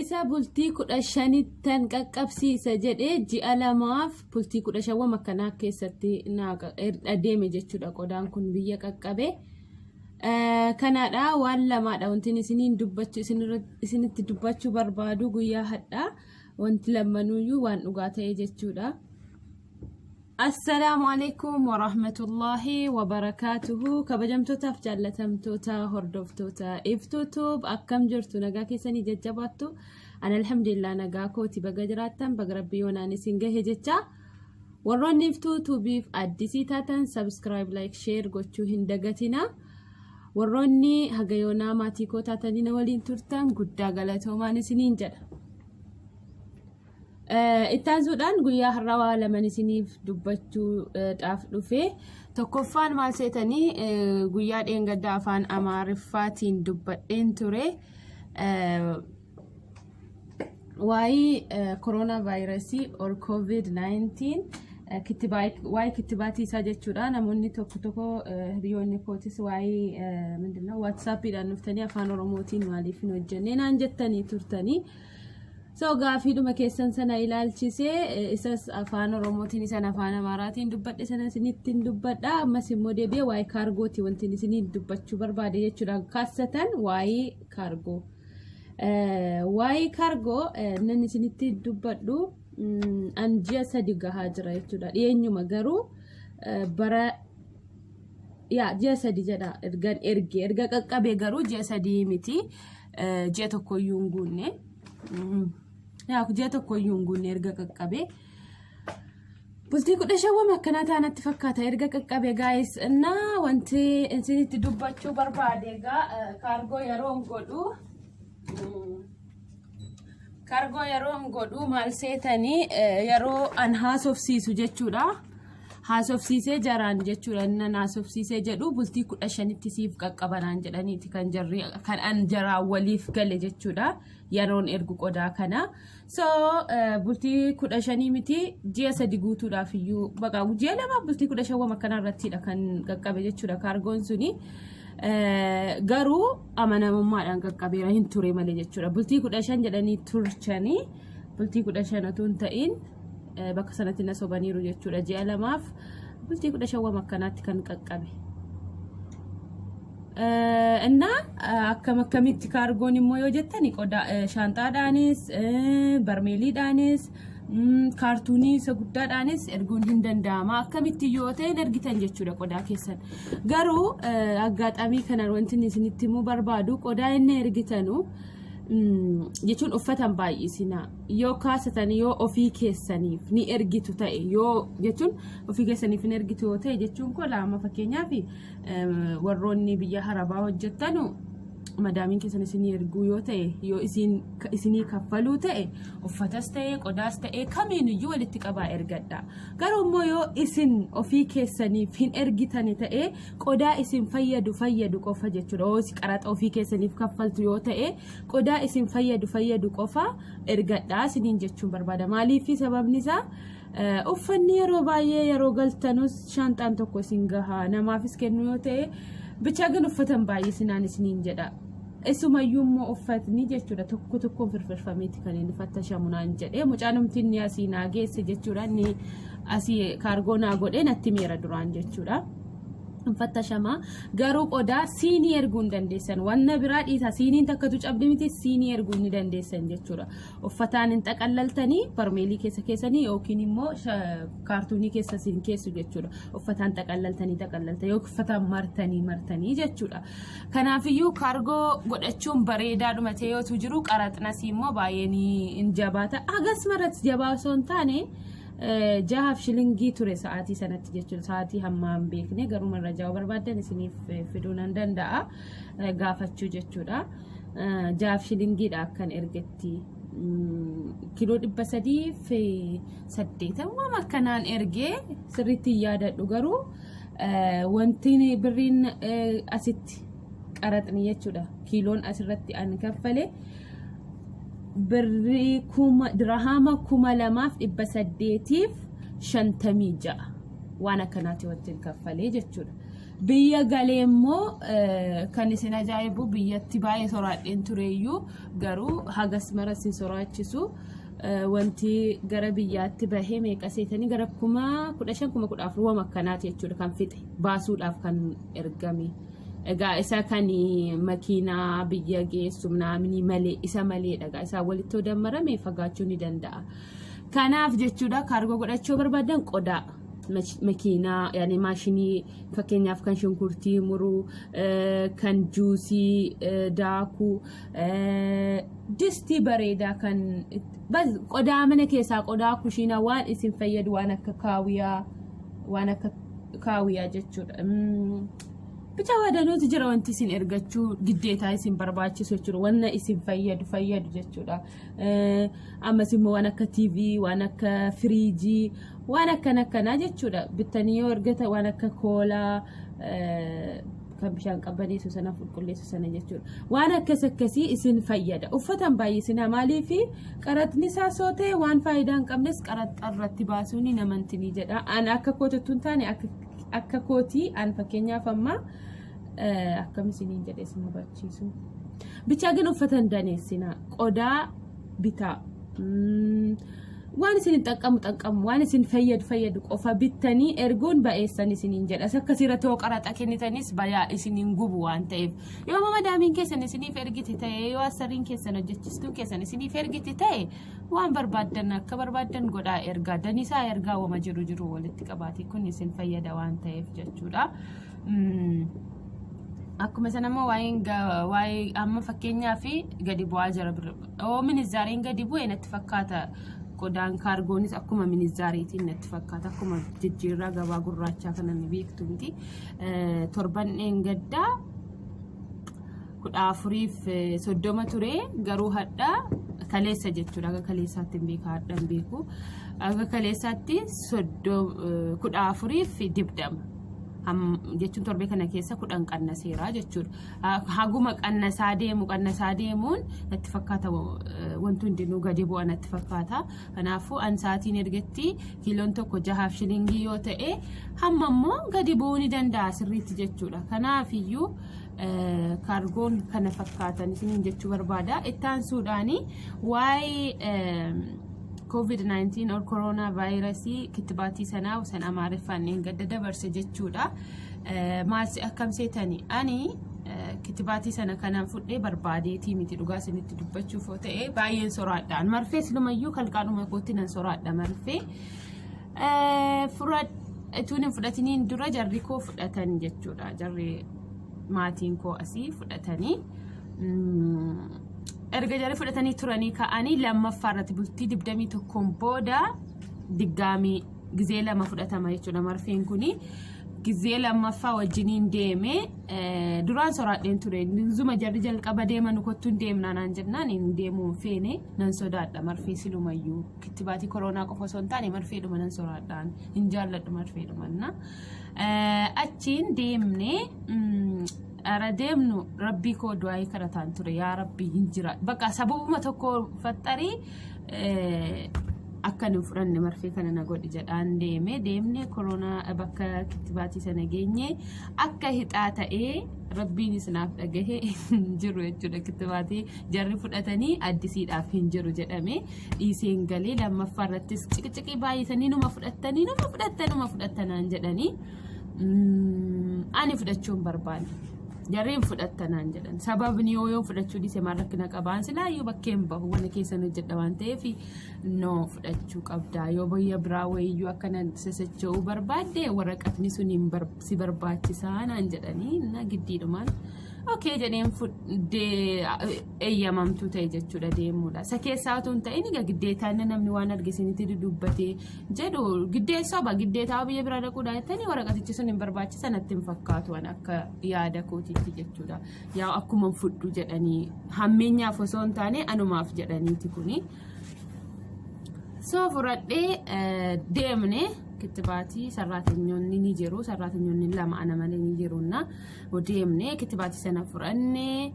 isa bultii 15 qaqqabsiisa jedhee ji'a lamaaf bultii 15 akkanaa keessatti adeeme jechuudha qodaan kun biyya qaqqabe. Kanaadha waan lamaadha wanti isinitti dubbachuu barbaadu guyyaa hadhaa wanti lammanuyyuu waan dhugaa ta'e jechuudha. Assalamu alaikum wa rahmatullahi wa barakatuhu. Kabajamtootaaf jaallatamtoota hordoftoota iftutub akkam jirtu nagaa keessanii jajjabaattu. Ana alhamdulillah nagaa kooti baga jiraattan baga rabbii wanaan isin gahe jecha. Warroonni iftutubiif addisii taatan subscribe like share gochuu hin dagatina. Warroonni hagayoonaa maatii koo taatanii na waliin turtan guddaa galatoomaan isiniin jedha. Ittaansuudhaan guyyaa har'aa lamaan isiniif dubbachuu dhaaf dhufe tokkoffaan maal seetanii guyyaa dheengaddaa afaan Amaariffaatiin dubbadheen ture waa'ee corona vaayrsi or covid-19 kitibati isaa jechuudha. Namoonni tokko hiriyoonni kootis waa'ee mindina WhatsAppidhaan dhuftanii afaan Oromootiin maaliif hin hojjennee naan jettanii turtanii. So gaafiidhuma keessan sana ilaalchisee isas afaan Oromootiin isan afaan Amaaraatiin dubbadhe sana isinittiin dubbadha. Ammas immoo deebi'ee waa'ee kaargooti wanti isinii dubbachuu barbaade jechuudha. Kaasatan waa'ee kaargoo. Waa'ee kaargoo nan isinitti dubbadhu an ji'a 3 gahaa jira jechuudha. Dhiyeenyuma garuu bara ji'a 3 jedha erga qaqqabe garuu ji'a 3 miti ji'a tokkoyyuu hin guunne. Ji'a tokkoyyuu hin guunne erga qaqqabe. Bultii 15 akkanaa taanatti fakkaata erga qaqqabe guys. Na wanti isinitti dubbachuu barbaade egaa kaargoo yeroo godhu maal seetanii yeroo an haasofsiisu jechuudha. Haasofsiisee jaraan jechuudha. Nan haasofsiisee jedhu bultii 15tti siif qaqqabanaan jedhaniiti kan an jaraa waliif gale jechuudha. Yeroon ergu qodaa kana. So bultii 15 miti ji'a 3 guutuudhaaf iyyuu baqa ji'a lama bultii 15 akkanaa irrattidha kan qaqqabe jechuudha kaargoon suni. Garuu amanamummaadhaan qaqqabeera hin ture malee jechuudha. Bultii 15 jedhanii turchanii bultii 15 otoo hin ta'in bakka sanatti na sobaniiru jechuudha. Ji'a lamaaf bultii 15 akkanaatti kan qaqqabe. Inna akkamitti kaargoon immoo yoo jettani qodaa shaanxaadhaanis barmeeliidhaanis kaartuunii isa guddaadhaanis erguun hin danda'ama. Akkamitti yoo ta'e ergitan jechuudha qodaa keessan. Garuu aggaxamii kana wanti isinitti himuu barbaadu qodaa inni ergitanu jechuun uffatan baay'isina yoo kaasatan yoo ofii keessaniif ni ergitu ta'e yoo jechuun ofii keessaniif ni ergitu yoo ta'e jechuun ko lama fakkeenyaaf warroonni biyya harabaa hojjettanu madaamiin keessan isin erguu yoo ta'e yoo isinii kaffaluu ta'e uffatas ta'e qodaas ta'e kamiiniyyuu walitti qabaa ergadha. Garuu immoo yoo isin ofii keessaniif hin ergitani ta'e qodaa isin fayyadu qofa jechuudha. Yoo qaraxa ofii keessaniif kaffaltu yoo ta'e qodaa isin fayyadu qofa ergadha isiniin jechuun barbaada. Maaliif sababni isaa uffanni yeroo baay'ee yeroo galtanus shaanxaan tokko isin gahaa namaafis kennu yoo ta'e bicha gan uffatan baay'isinaan isiniin jedha. Isumayyuu immoo uffatni jechuudha tokko firfirfameeti kan inni fattashamunaan jedhee mucaanumtiin ni asii naa geesse jechuudha. Inni asii kaargoo naa godhee natti meera duraan jechuudha. Fattashama garuu qodaa siinii erguun dandeessan wanna biraa dhiisa siiniin takkatu cabdi miti siinii erguun ni dandeessan jechuudha. Uffataan hin xaqallaltanii barmeelii keessanii yookiin immoo kaartuunii keessa siin keessu jechuudha. Uffataan xaqallaltanii yoo uffataan martanii jechuudha. Kanaafiyyuu kaargoo godhachuun bareedaadhuma ta'e yoo jiru qaraxnas immoo baay'ee ni jabaata. Hagas maratti jabaa osoo hin taane jahaaf shilingii ture sa'aatii sanatti jechuudha. Sa'aatii hammaan beekne garuu marra jawa barbaadan isiniif fiduu nan danda'a gaafachuu jechuudha. Jahaaf shilingiidha akkan ergetti kiiloo 380 akkanaan ergee sirriitti yaadadhu. Garuu wanti birriin asitti qaraxni jechuudha. Kiiloon asirratti an kaffale birri dirhama 2856 waan akkanaati wajjin kaffalee jechuudha. biyya galee immoo kan isin ajaa'ibu biyyatti baay'ee soraadheen tureeyyuu garuu hagas maras hin soraachisu wanti gara biyyaatti bahee meeqa seetanii gara 15,014 akkanaati jechuudha kan fixe baasuudhaaf kan ergame. Egaa isa kan makiinaa biyya geessu naamni malee isa maleedha. Egaa isa walitti dammarame fagaachuu ni danda'a. Kanaaf jechuudha kaargoo godhachuu barbaadan qodaa makiinaa yaani maashinii fakkeenyaaf kan shunkurtii muruu kan juusii daakuu distii bareedaa kan qodaa mana keessaa qodaa kushiinaa waan isin fayyadu waan akka kaawiyaa jechuudha. Bicha waadanooti jira wanti isin ergachuu giddeetaa isin barbaachisu jechuudha wanna isin fayyadu jechuudha. Ammas immoo waan akka TV waan akka firiijii waan akkanaa jechuudha bitanii yoo ergata waan akka koolaa kan bishaan qabbaneessu sana qulqulleessu sana jechuudha waan akkasii isin fayyada. Uffatan baay'isina maaliif qaratni isaa sootee waan faayidaa hin qabnes qaraxarratti baasuun namantinii jedha. An akka kootottuun taane akka kootii an fakkeenyaaf amma akkamisiin jedhee isin hubachiisu bichaa gin uffatan daneessina qodaa bitaa waan isin xaqqamu waan isin fayyadu qofa bittanii ergoon ba'eessan isiniin jedha. Akkasiirra too qaraxa kennitanis bayaa isiniin gubu waan ta'eef yoo madaamiin keessan isiniif ergite ta'e yoo asariin keessan hojjechistuun keessan isiniif ergite ta'e waan barbaadan akka barbaadan godhaa ergaa danisaa ergaa wama jiru walitti qabaatee kun isin fayyada waan ta'eef jechuudha. Akkuma sanammoo waa'ee amma fakkeenyaaf gadi bu'aa jira minizaariin gadi bu'e natti fakkaata. Qodaan kaargoonis akkuma minizaariitiin natti fakkaata akkuma jijjiirraa gabaa gurraachaa kana ni beektu miti. Torban gaddaa 1430 ture garuu hadhaa kaleessa jechuudha. Aga kaleessaatti hin beeku hadhaa hin beeku. Aga kaleessaatti 1420 jechuun torbee kana keessa 10 qannaseera jechuudha. Haguma qannasaa deemuun natti fakkaata wanti hundinuu gadi bu'aa natti fakkaata. Kanaafuu an sa'aatiin ergetti kiiloon tokko 6 shilingii yoo ta'e hamma immoo gadi bu'uu ni danda'a sirriitti jechuudha. Kanaafiyyuu kaargoon kana fakkaatan isiniin jechuu barbaada. Itti aansuudhaani waa'ee COVID-19 or corona vaayrsi kitibati sana san amaariffaan gadda dabarse jechuudha. Maal akkamseetani ani kitibati sana kanaan fudhee barbaadeetii miti dhugaa isinitti dubbachuuf yoo ta'e baay'een soraadhaan marfee silumayyuu kalqaanuma kootti nan soraadha marfee tuun hin fudhatiniin dura jarri koo fudhatan jechuudha. Jarri maatiin koo asii fudhatanii erga jarri fudhatanii turanii ka'anii lammaffaarratti bultii 21 booda diggaamii gizee lama fudhatama jechuudha. Marfeen kuni gizee lammaffaa wajjiniin deeme duraan soraadheen ture zuma jarri jalqaba deeman kottuun deemnaa naan jennaan hin deemuun feene nan sodaadha marfee silumayyuu kitibaatii koronaa qofa osoo hin taane marfeedhuma nan soraadhaan hin jaalladhu marfeedhumanna achiin deemne ara deemnu rabbii koo du'aa karataan ture yaa rabbii hin jira bakka sababuma tokko faxxarii akka nu furanne marfee kana na godhi jedhaan deemne koronaa bakka kitibaatii sana geenye akka hixaa ta'ee rabbiin isnaaf dhagahe jiru jechuudha. Kitibaatii jarri fudhatanii addisiidhaaf hin jiru jedhame dhiiseen galee lammaffaarrattis ciqici baay'isanii numa fudhattanaan jedhanii ani fudhachuun barbaade. Jarriin fudhattanaan jedhan sababni yoo fudhachuu dhiise maal rakkina qabaan silaayyuu bakkeen bahu wanni keessan hojjedha waan ta'eef no fudhachuu qabdaa yoo biyya biraa wayiyyuu akkana sasacha'uu barbaadde waraqatni sun si barbaachisaa naan jedhanii na giddiidhumaan okay jedheen fudhee eeyyamamtuu ta'e jechuudha deemuudha. Isa keessaa otoo hin ta'in egaa giddeetaan namni waan argisinitti dudubbatee jedhu giddeetaa biyya biraa dhaquudha jettanii waraqatichi sun hin barbaachisan natti hin fakkaatu waan akka yaada kootiitti jechuudha. Yaa akkuma fudhu jedhanii hammeenyaaf osoo hin taane anumaaf jedhaniiti kuni. So furadhee deemne kitibaatii sarraatanyonni ni jiru sarraatanyonni lama ana malee ni jiruna deemne kitibaatii sana furanne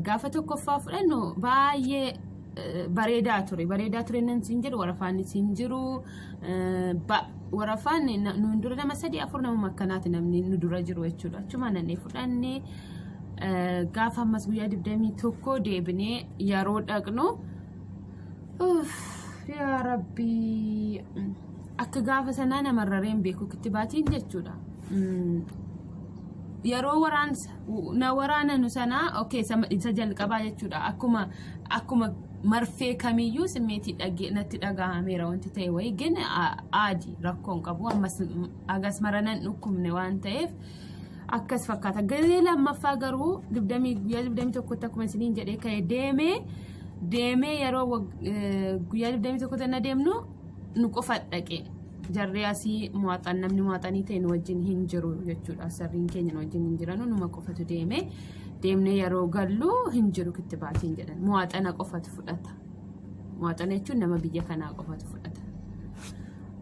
gaafa tokkoffaa fudhannu baay'ee bareedaa ture nan siin jedhu warafaan siin jiru warafaan nu dura nama 3-4 nama makkanaati namni nu dura jiru jechuudha achuma nanne fudhanne gaafa ammas guyyaa 21 deebinee yeroo dhaqnu yaa rabbi akka gaafa sanaa namarrareen beeku kitibaatiin jechuudha yeroo waraana nu sanaa okay isa jalqabaa jechuudha akkuma marfee kamiyyuu simmeetii natti dhagahameera wanti ta'e wayi gen aadi rakkoon qabu ammas agas maranan dhukkubne waan ta'eef akkas fakkaata garee lammaffaa garuu 21 akkuma isiniin jedhee ka'ee deemee yeroo guyyaa 21 tana deemnu nu qofa dhaqe jarri asii muwaxan namni muwaxanii ta'e nu wajjin hin jiru jechuudha sarriin keenya nu wajjin hin jiranu numa qofatu deemne yeroo gallu hin jiru kitibaatiin jedhan muwaxana qofatu fudhata muwaxana jechuun nama biyya kanaa qofatu fudhata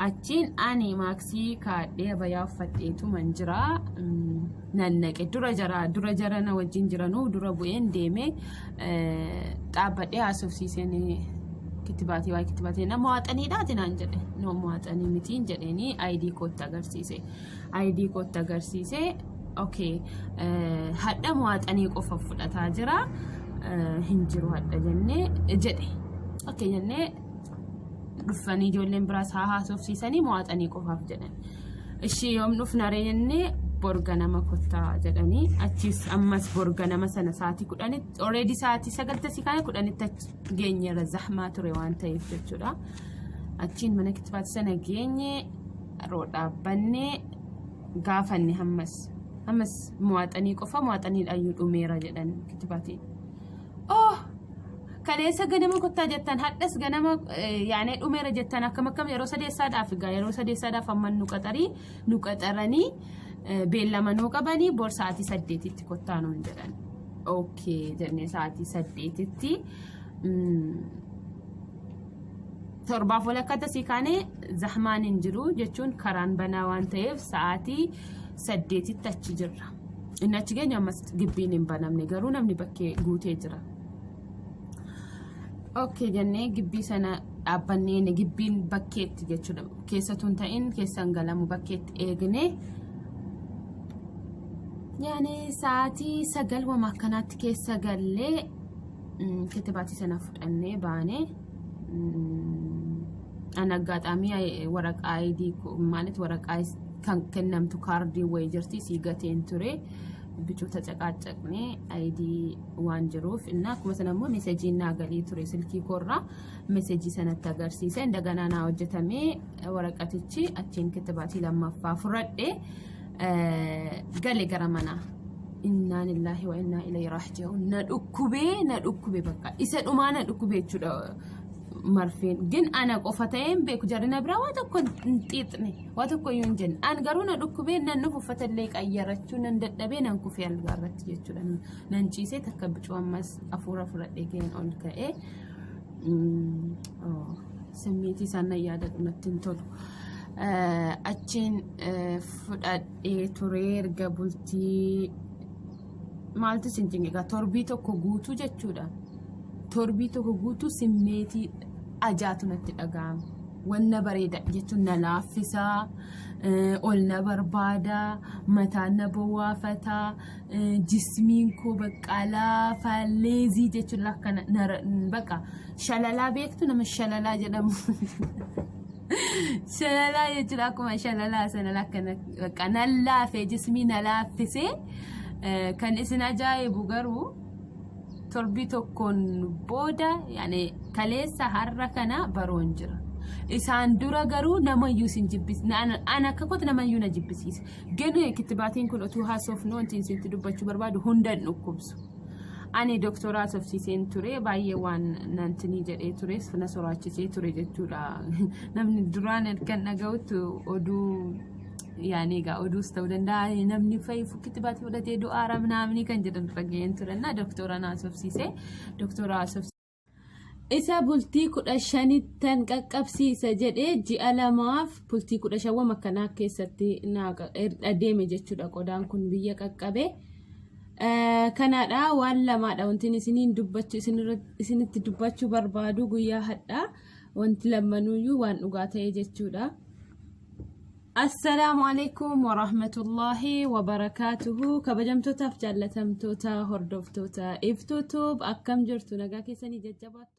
achiin ani maaksii kaadhee bayaa uffadheetu man jira nannaqe dura jara na wajjin jiranu dura bu'een deemee xaabbadhee haasofsiiseen kitibati na muwaxanii dhaati naan jedhe no muwaxanii mitiin jedheeni ID kota agarsiise okay hadda muwaxanii qofa fudhataa jira hin jiru hadda jennee jedhe okay jennee dhufanii ijoolleen biraas haasofsiisanii muwaxanii qofaaf jedhan ishii yoom dhufnare jennee borga nama kottaa jedhanii achis ammas borga nama sana saatii 10 already saatii 9 geenyeera zahmaa ture waan ta'eef jechuudha achiin mana kitibati sana geenye roo dhaabbannee gaafanne ammas muwaxanii qofa muwaxanii dhayyuu dhumeera jedhan kitibati kaleessa ganama kottaa jettan haddas ganama yaane dhumeera jettan akkam yeroo sadeessaadhaaf amman nu qaxaranii beellamanoo qabanii bor sa'aatii 8tti kottaanoon jedhan okay jennee sa'aatii 8tti torbaaf walakkaatti asii kaanee zahmaan hin jiru jechuun karaan banaa waan ta'eef sa'aatii 8tti achi jirra inni achi geenyu ammas gibbiin hin banamne garuu namni bakkee guutee jira okay jennee gibbii sana dhaabbannee gibbiin bakkeetti jechuudha keessatuun ta'in keessan galamu bakkeetti eegne yaani sa'aatii 9 wama akkanaatti keessa gallee kitibati sana fudhannee baane anaggaxaamii waraqaa ID ማለት waraqaa kan kennamtu kaardii way jirti siigateen ture bichoota caqaacaqne ID waan jiruuf inna akkuma sanammoo meeseejiin naagalii ture silkii korra meeseejii sanatti agarsiise indagana naa hojjetamee waraqatichi achiin kitibati lammaffaa fudhadhe gale gara mana inna lillahi wa inna ilayhi raaji'uun na dhukkube bakka isa dhumaa na dhukkube jechuudha marfeen gin ana qofa ta'een beeku jarina bira waa tokko xiixne waa tokko yoon jenna an garuu na dhukkube nan nuuf uffatallee qayyarachuu nan dadhabee nan kufee algaarratti jechuudha nan ciisee takka bicuu ammas afuura fudhadhee ga'een ol ka'ee sammiitii isaan yaadadhu natti hin tolu achiin fudhadhee turee erga bultii maaltu sinjinga torbii tokko guutuu jechuudha torbii tokko guutuu simmeetii ajaatu natti dhaga'ama wanna bareeda jechuun na laaffisaa ol na barbaada mataan na bowwaafataa jismiin koo bakka laafaa leezii jechuun akkana bakka shalalaa beektu nama shalalaa jedhamu shalalaa jechuudha akkuma shalalaa sana lakkana bakka na laafee jismii na laaffisee kan isin ajaa'ibu garuu torbii tokkoon booda yaani kaleessa har'a kana baroon jira isaan dura garuu namayyuu sin jibbis ana akka koota namayyuu na jibbisiisa genu kitibaatiin kun otuu haasofnu wanti isintti dubbachuu barbaadu hundan dhukkubsu ani doktoraa tofsiiseen ture baay'ee waan nantini jedhee ture na soraachisee ture jechuudha namni duraan kan dhaga'utu oduu yaani ga odus ta'uu danda'a namni fayyifu kitibati fudhatee du'aa ramnaamni kan jedhan dhageen turanna doktora naasofsiise doktora asofsiise isa bultii 15 tan qaqqabsiisa jedhee ji'a lamaaf bultii 15 makkanaa keessatti na adeeme jechuudha qodaan kun biyya qaqqabe Kanaadha waan lamaadha wanti isinitti dubbachuu barbaadu guyyaa hadha wanti lamanuyyuu waan dhugaa ta'e jechuudha. Assalamu alaikum wa rahmatullahi wa barakatuhu. Kabajamtootaaf jaalatamtoota hordoftoota iftutub akkam jirtu nagaa keessanii jajjabaattu.